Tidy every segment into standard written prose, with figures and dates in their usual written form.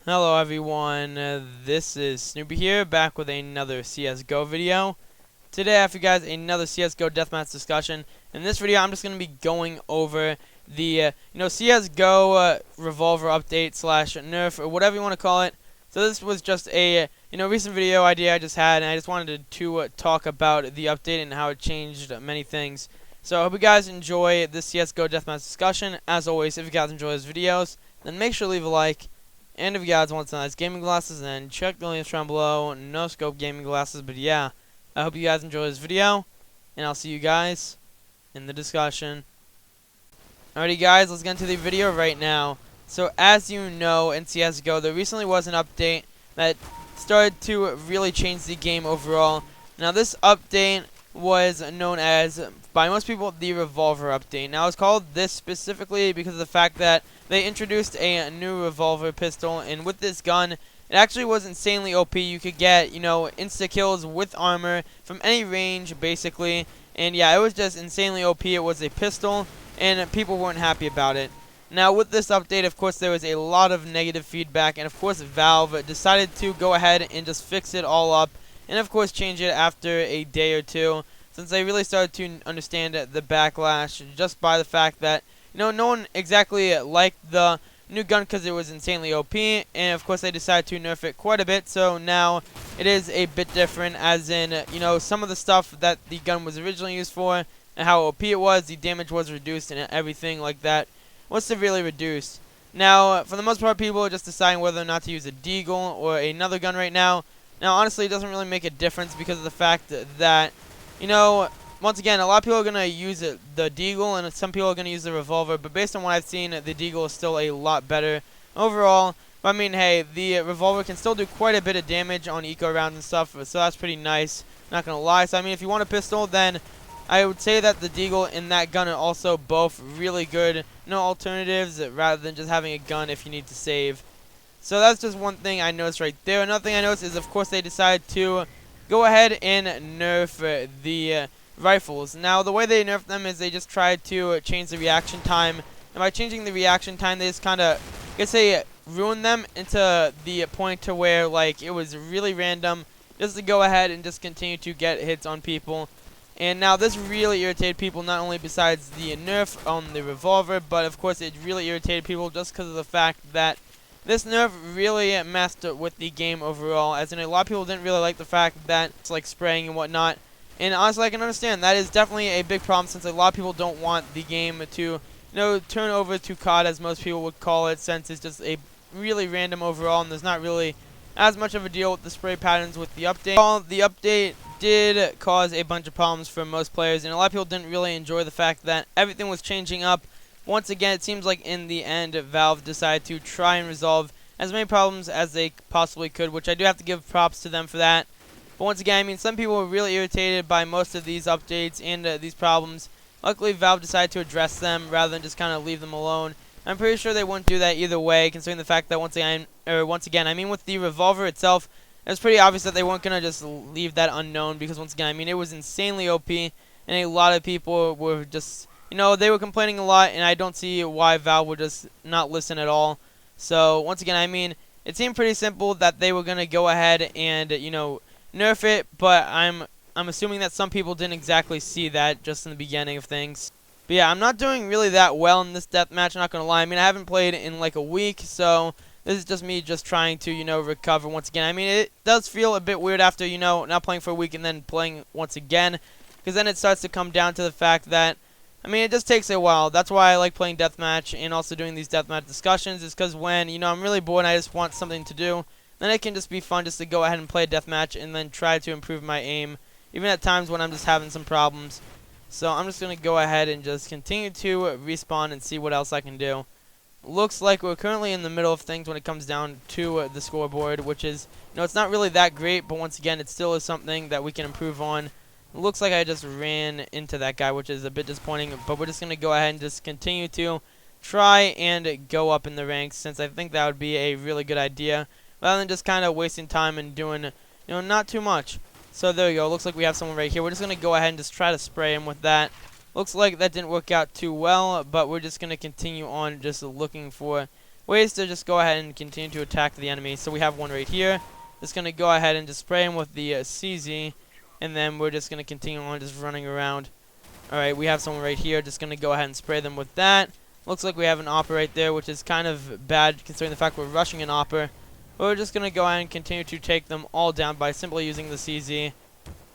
Hello everyone, this is Snoopy here, back with another CSGO video. Today I have for you guys another CSGO Deathmatch discussion. In this video I'm just going to be going over the, CSGO Revolver update slash nerf, or whatever you want to call it. So this was just a, recent video idea I just had, and I just wanted to talk about the update and how it changed many things. So I hope you guys enjoy this CSGO Deathmatch discussion. As always, if you guys enjoy these videos, then make sure to leave a like. And if you guys want some nice gaming glasses, then check the links down below. No scope gaming glasses, but yeah. I hope you guys enjoy this video, and I'll see you guys in the discussion. Alrighty guys, let's get into the video right now. So as you know, in CSGO, there recently was an update that started to really change the game overall. Now this update was known as, by most people, the Revolver update. Now it's called this specifically because of the fact that they introduced a new Revolver pistol, and with this gun, it actually was insanely OP. You could get, insta kills with armor from any range, basically. And yeah, it was just insanely OP. It was a pistol, and people weren't happy about it. Now with this update, of course, there was a lot of negative feedback, and of course Valve decided to go ahead and just fix it all up, and of course change it after a day or two, since they really started to understand the backlash just by the fact that no one exactly liked the new gun because it was insanely OP, and of course they decided to nerf it quite a bit, so now it is a bit different, as in, some of the stuff that the gun was originally used for, and how OP it was, the damage was reduced, and everything like that was severely reduced. Now, for the most part, people are just deciding whether or not to use a deagle or another gun right now. Now, honestly, it doesn't really make a difference because of the fact that, once again, a lot of people are going to use the deagle, and some people are going to use the revolver, but based on what I've seen, the deagle is still a lot better overall. But I mean, hey, the revolver can still do quite a bit of damage on eco rounds and stuff, so that's pretty nice, not going to lie. So I mean, if you want a pistol, then I would say that the deagle and that gun are also both really good, alternatives, rather than just having a gun if you need to save. So that's just one thing I noticed right there. Another thing I noticed is, of course, they decided to go ahead and nerf the rifles. Now, the way they nerfed them is they just tried to change the reaction time. And by changing the reaction time, they just kind of, ruined them into the point to where, like, it was really random just to go ahead and just continue to get hits on people. And now this really irritated people, not only besides the nerf on the revolver, but of course it really irritated people just because of the fact that this nerf really messed with the game overall, as in a lot of people didn't really like the fact that it's like spraying and whatnot. And honestly, I can understand that is definitely a big problem, since a lot of people don't want the game to, turn over to COD, as most people would call it, since it's just a really random overall, and there's not really as much of a deal with the spray patterns with the update. The update did cause a bunch of problems for most players, and a lot of people didn't really enjoy the fact that everything was changing up. Once again, it seems like in the end, Valve decided to try and resolve as many problems as they possibly could, which I do have to give props to them for that. But once again, I mean, some people were really irritated by most of these updates and these problems. Luckily, Valve decided to address them rather than just kind of leave them alone. I'm pretty sure they wouldn't do that either way, considering the fact that once again, I mean, with the revolver itself, it was pretty obvious that they weren't going to just leave that unknown, because once again, I mean, it was insanely OP, and a lot of people were just, they were complaining a lot, and I don't see why Valve would just not listen at all. So, once again, I mean, it seemed pretty simple that they were going to go ahead and, nerf it, but I'm assuming that some people didn't exactly see that just in the beginning of things. But yeah, I'm not doing really that well in this deathmatch, not going to lie. I mean, I haven't played in like a week, so this is just me just trying to, recover once again. I mean, it does feel a bit weird after, not playing for a week and then playing once again, because then it starts to come down to the fact that, I mean, it just takes a while. That's why I like playing deathmatch and also doing these deathmatch discussions, is because when, I'm really bored and I just want something to do, then it can just be fun just to go ahead and play a deathmatch and then try to improve my aim, even at times when I'm just having some problems. So I'm just going to go ahead and just continue to respawn and see what else I can do. Looks like we're currently in the middle of things when it comes down to the scoreboard, which is, it's not really that great, but once again, it still is something that we can improve on. It looks like I just ran into that guy, which is a bit disappointing, but we're just going to go ahead and just continue to try and go up in the ranks, since I think that would be a really good idea, rather than just kind of wasting time and doing, not too much. So there we go. Looks like we have someone right here. We're just going to go ahead and just try to spray him with that. Looks like that didn't work out too well, but we're just going to continue on just looking for ways to just go ahead and continue to attack the enemy. So we have one right here. Just going to go ahead and just spray him with the CZ, and then we're just going to continue on just running around. Alright, we have someone right here. Just going to go ahead and spray them with that. Looks like we have an Opper right there, which is kind of bad considering the fact we're rushing an Opper. But we're just going to go ahead and continue to take them all down by simply using the CZ.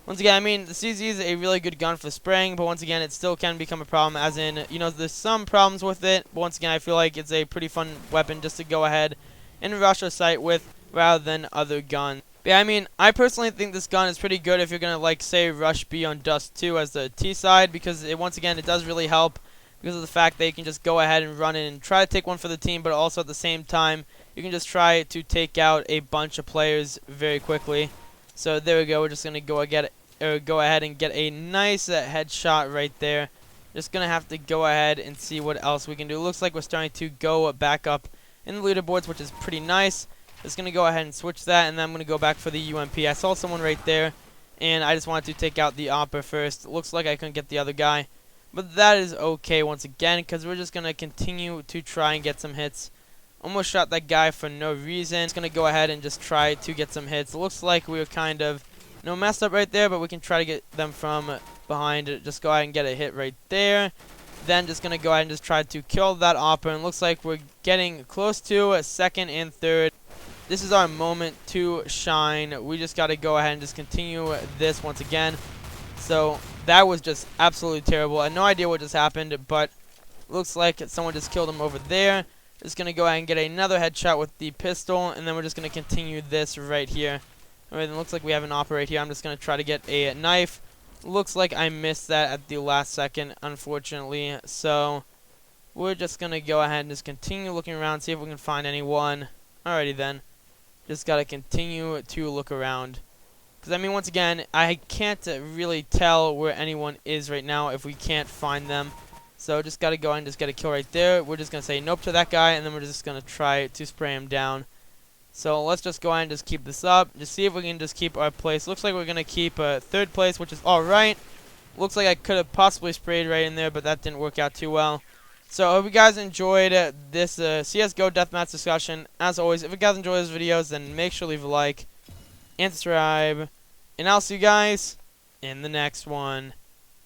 Once again, I mean, the CZ is a really good gun for spraying, but once again, it still can become a problem, as in, you know, there's some problems with it, but once again, I feel like it's a pretty fun weapon just to go ahead and rush a site with, rather than other guns. But yeah, I mean, I personally think this gun is pretty good if you're going to, like, say, rush B on Dust 2 as the T side, because, once again, it does really help because of the fact that you can just go ahead and run in and try to take one for the team, but also at the same time, you can just try to take out a bunch of players very quickly. So there we go. We're just gonna go ahead and get a nice headshot right there. Just gonna have to go ahead and see what else we can do. Looks like we're starting to go back up in the leaderboards, which is pretty nice. Just gonna go ahead and switch that, and then I'm gonna go back for the UMP. I saw someone right there, and I just wanted to take out the Opper first. Looks like I couldn't get the other guy, but that is okay once again, because we're just gonna continue to try and get some hits. Almost shot that guy for no reason. Just going to go ahead and just try to get some hits. It looks like we were kind of, messed up right there, but we can try to get them from behind. Just go ahead and get a hit right there. Then just going to go ahead and just try to kill that Opper. And it looks like we're getting close to a second and third. This is our moment to shine. We just got to go ahead and just continue this once again. So that was just absolutely terrible. I had no idea what just happened, but looks like someone just killed him over there. Just going to go ahead and get another headshot with the pistol, and then we're just going to continue this right here. Alright, then looks like we have an Opper right here. I'm just going to try to get a knife. Looks like I missed that at the last second, unfortunately. So we're just going to go ahead and just continue looking around, see if we can find anyone. Alrighty then. Just got to continue to look around. Because, I mean, once again, I can't really tell where anyone is right now if we can't find them. So just got to go and just get a kill right there. We're just going to say nope to that guy, and then we're just going to try to spray him down. So let's just go ahead and just keep this up. Just see if we can just keep our place. Looks like we're going to keep third place, which is alright. Looks like I could have possibly sprayed right in there, but that didn't work out too well. So I hope you guys enjoyed this CSGO Deathmatch discussion. As always, if you guys enjoy these videos, then make sure to leave a like and subscribe. And I'll see you guys in the next one.